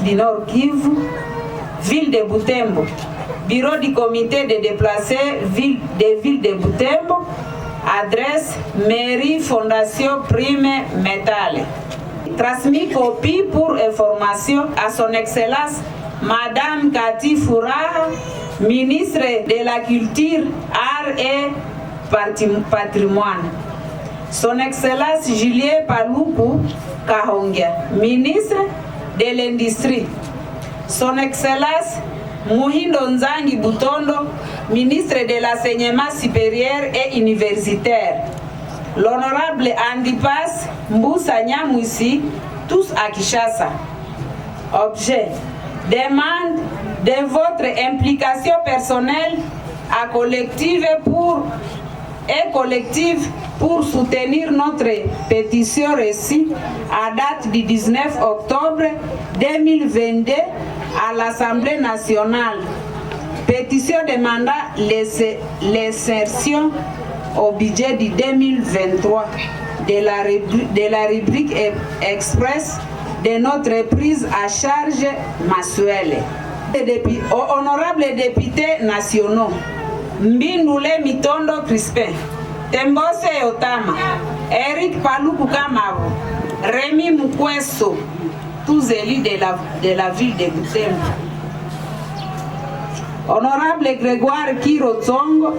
province du Nord Kivu, ville de Butembo, bureau du comité de déplacés des villes de Butembo, adresse mairie Fondation Prime Métal. Transmis copie pour information à son Excellence Madame Cathy Furaha, ministre de la Culture, Arts et Patrimoine. Son Excellence Julien Paluku Kahongia, ministre de l'Industrie. Son Excellence Muhindo Nzangi Butondo, ministre de l'Enseignement supérieur et universitaire. L'honorable Andipas Mbusa Nyamwisi, tous à Kinshasa. Objet: demande de votre implication personnelle collective pour soutenir notre pétition reçue à date du 19 octobre 2022 à l'Assemblée nationale. Pétition demandant l'insertion au budget du 2023 de la rubrique express de notre prise à charge mensuelle. Honorables députés nationaux, Mbindule Mitondo Crispin, Tembose Otama, Eric Paluku Kamabo, Rémi Mukweso, tous élus de la ville de Butembo. Honorable Grégoire Kirotsongo,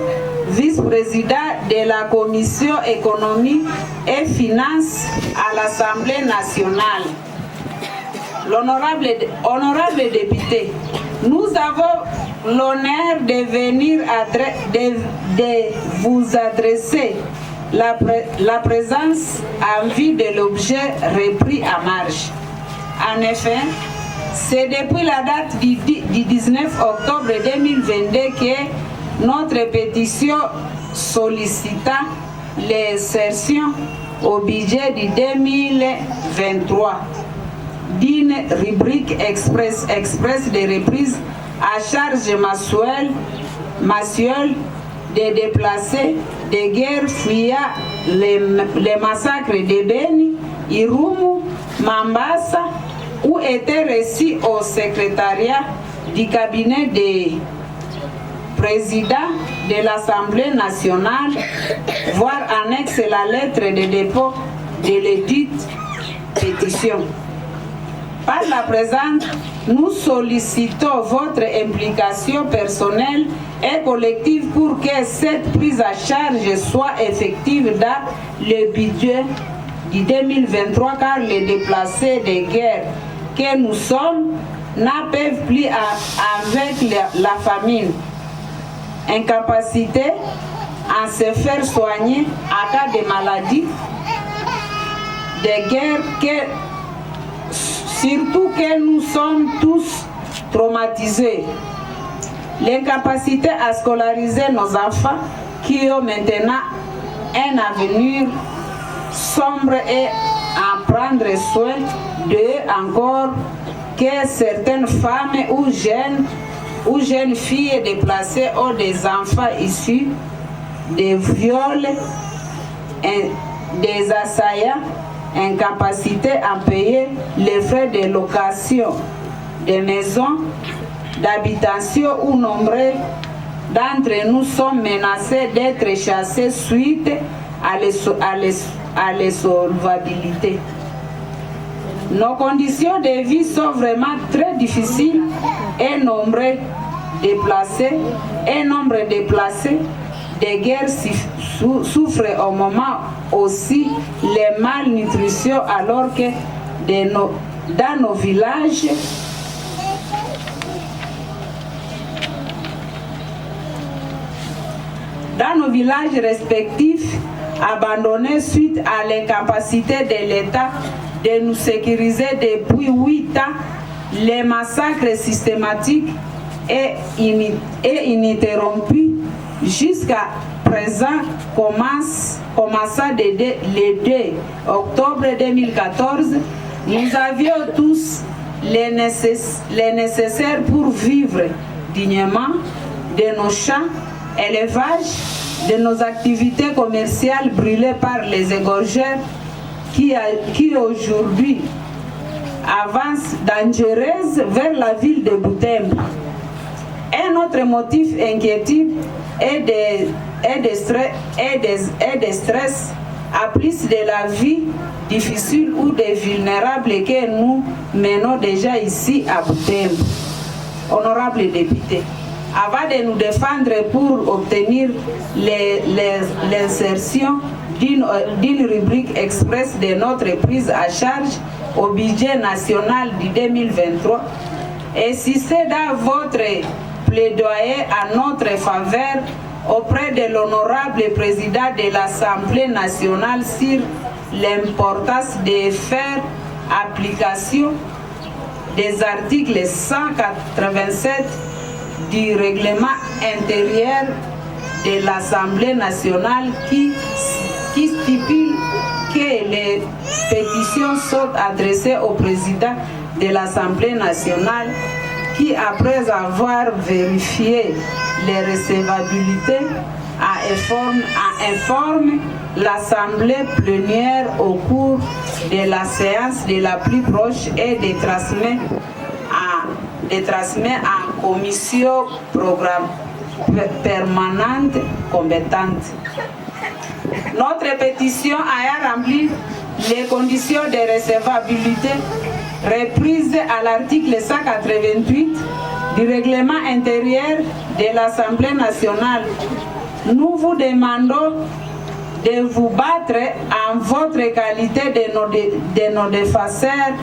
vice-président de la Commission économique et finances à l'Assemblée nationale. Honorable député, nous avons l'honneur de venir de vous adresser la présence en vue de l'objet repris à marge. En effet, c'est depuis la date du 19 octobre 2022 que notre pétition sollicita l'insertion au budget du 2023 d'une rubrique express de reprise à charge mensuelle des déplacés de guerre fuyant les massacres de Beni, Irumu, Mambasa, où était reçu au secrétariat du cabinet des présidents de l'Assemblée nationale, voire annexe la lettre de dépôt de l'édite pétition. Par la présente, nous sollicitons votre implication personnelle et collective pour que cette prise à charge soit effective dans le budget du 2023, car les déplacés de guerre que nous sommes n'en peuvent plus avec la famine, incapacité à se faire soigner en cas de maladie, de guerre, surtout que nous sommes tous traumatisés. L'incapacité à scolariser nos enfants qui ont maintenant un avenir sombre et à prendre soin d'eux encore que certaines femmes ou jeunes filles déplacées ont des enfants issus des viols, des assaillants, incapacité à payer les frais de location des maisons d'habitation où nombreux d'entre nous sont menacés d'être chassés suite à l'insolvabilité. Nos conditions de vie sont vraiment très difficiles et nombre déplacés de guerre souffrent au moment aussi les malnutrition, alors que dans nos villages, respectifs, abandonnés suite à l'incapacité de l'État de nous sécuriser depuis 8 ans, les massacres systématiques et ininterrompus jusqu'à présent commençant le 2 octobre 2014, nous avions tous les nécessaires pour vivre dignement de nos champs, élevage, de nos activités commerciales brûlées par les égorgeurs qui aujourd'hui avance dangereuse vers la ville de Butembo. Un autre motif inquiétude est de stress à plus de la vie difficile ou des vulnérables que nous menons déjà ici à Butembo. Honorables députés, avant de nous défendre pour obtenir l'insertion d'une rubrique express de notre prise à charge au budget national du 2023, insistez dans votre plaidoyer à notre faveur auprès de l'honorable président de l'Assemblée nationale sur l'importance de faire application des articles 187 du règlement intérieur de l'Assemblée nationale qui stipule que les pétitions sont adressées au président de l'Assemblée nationale qui, après avoir vérifié les recevabilités, informe l'Assemblée plénière au cours de la séance de la plus proche et de transmet en commission programme permanente compétente. Notre pétition a rempli les conditions de recevabilité reprises à l'article 188 du règlement intérieur de l'Assemblée nationale. Nous vous demandons de vous battre en votre qualité de nos défenseurs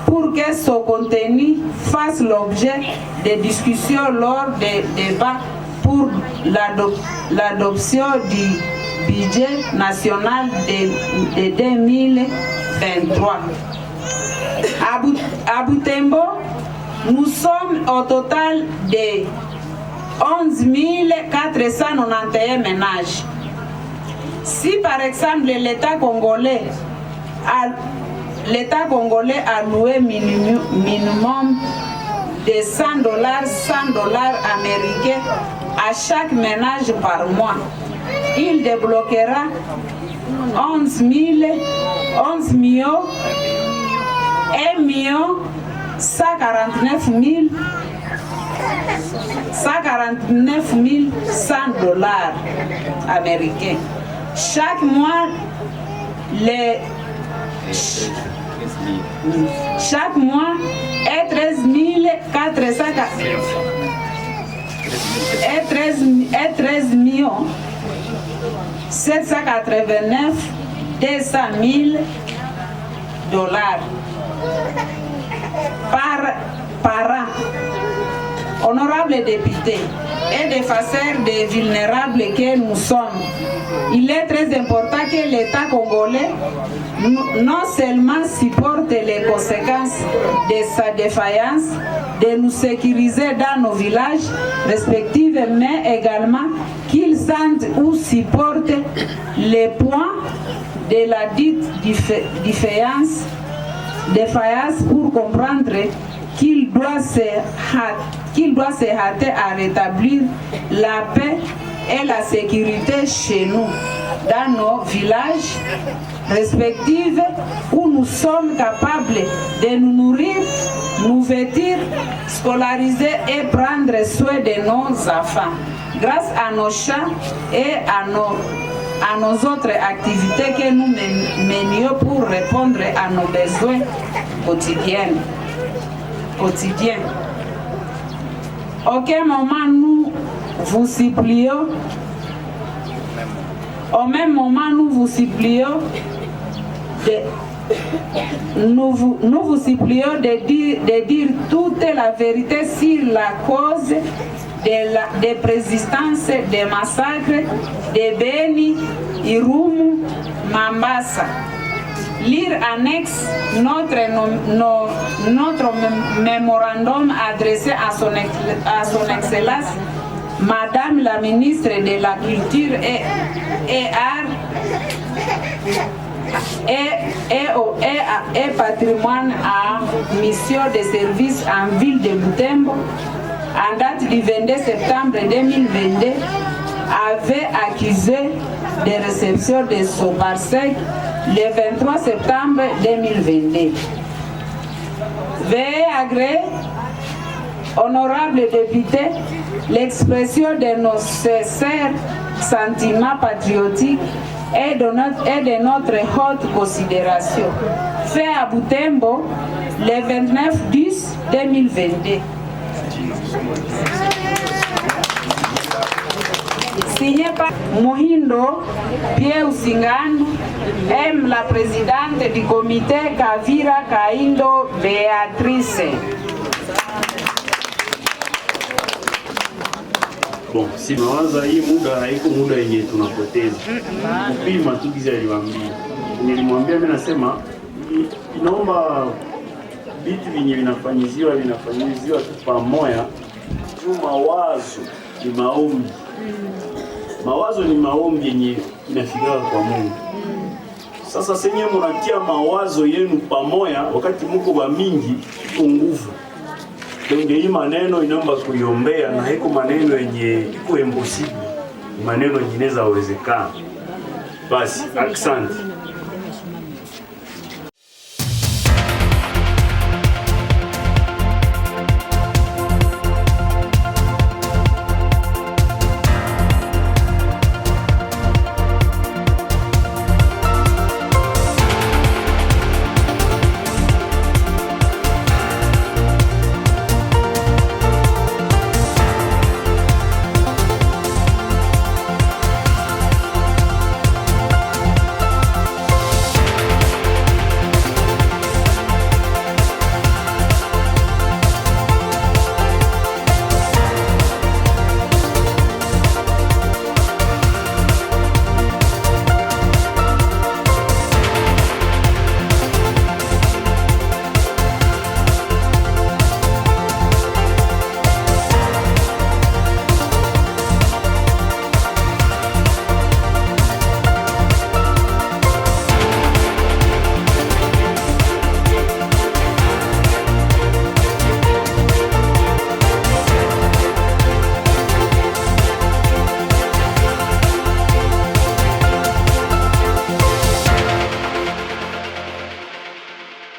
pour que ce contenu fasse l'objet de discussions lors des débats pour l'adoption du budget national de 2023. À Butembo, nous sommes au total de 11 491 ménages. Si par exemple l'État congolais a loué minimum de $100 américains à chaque ménage par mois, il débloquera 11 millions 149 100 $ américains. Chaque mois, est 13 millions 789 200 000 $ par an. Honorables députés et défenseurs des vulnérables que nous sommes, il est très important que l'État congolais non seulement supporte les conséquences de sa défaillance de nous sécuriser dans nos villages respectifs, mais également qu'il sente ou supporte les points de la dite défaillance pour comprendre qu'il doit se hâter à rétablir la paix et la sécurité chez nous, dans nos villages respectifs où nous sommes capables de nous nourrir, nous vêtir, scolariser et prendre soin de nos enfants, grâce à nos champs et à nos autres activités que nous menions pour répondre à nos besoins quotidiens. Aucun moment nous vous supplions, au même moment nous vous supplions de dire toute la vérité sur la cause de persistance des massacres de Beni, Irumu, Mambasa. Lire annexe notre mémorandum adressé à son Excellence Madame la ministre de la Culture et Arts et Patrimoine à mission de service en ville de Butembo en date du 22 septembre 2022 avait accusé de réception de son parsec le 23 septembre 2022. Veuillez agréer, honorables députés, l'expression de nos sincères sentiments patriotiques et de notre haute considération. Fait à Butembo le 29/10/2022. Signé par Muhindo Pierre Usingano, M. la présidente du comité Kavira Kaindo Beatrice. Bon, si nawaza hii muda haiko muda yenye tunapoteza. Kupima tu kizi aliwaambia. Nilimwambia mimi nasema inaomba vitu vingi vinafanyiziwa tu pamoja. Mawazo ni maombi. Mawazo ni maombi yenye inafika kwa Mungu. Sasa senye mnatia mawazo yenu pamoja wakati mko wa mingi nguvu. Ndio hii maneno inaomba kuiombea na haiko maneno yenye iko impossible. Maneno yenye inaweza wezekana. Basi, asante.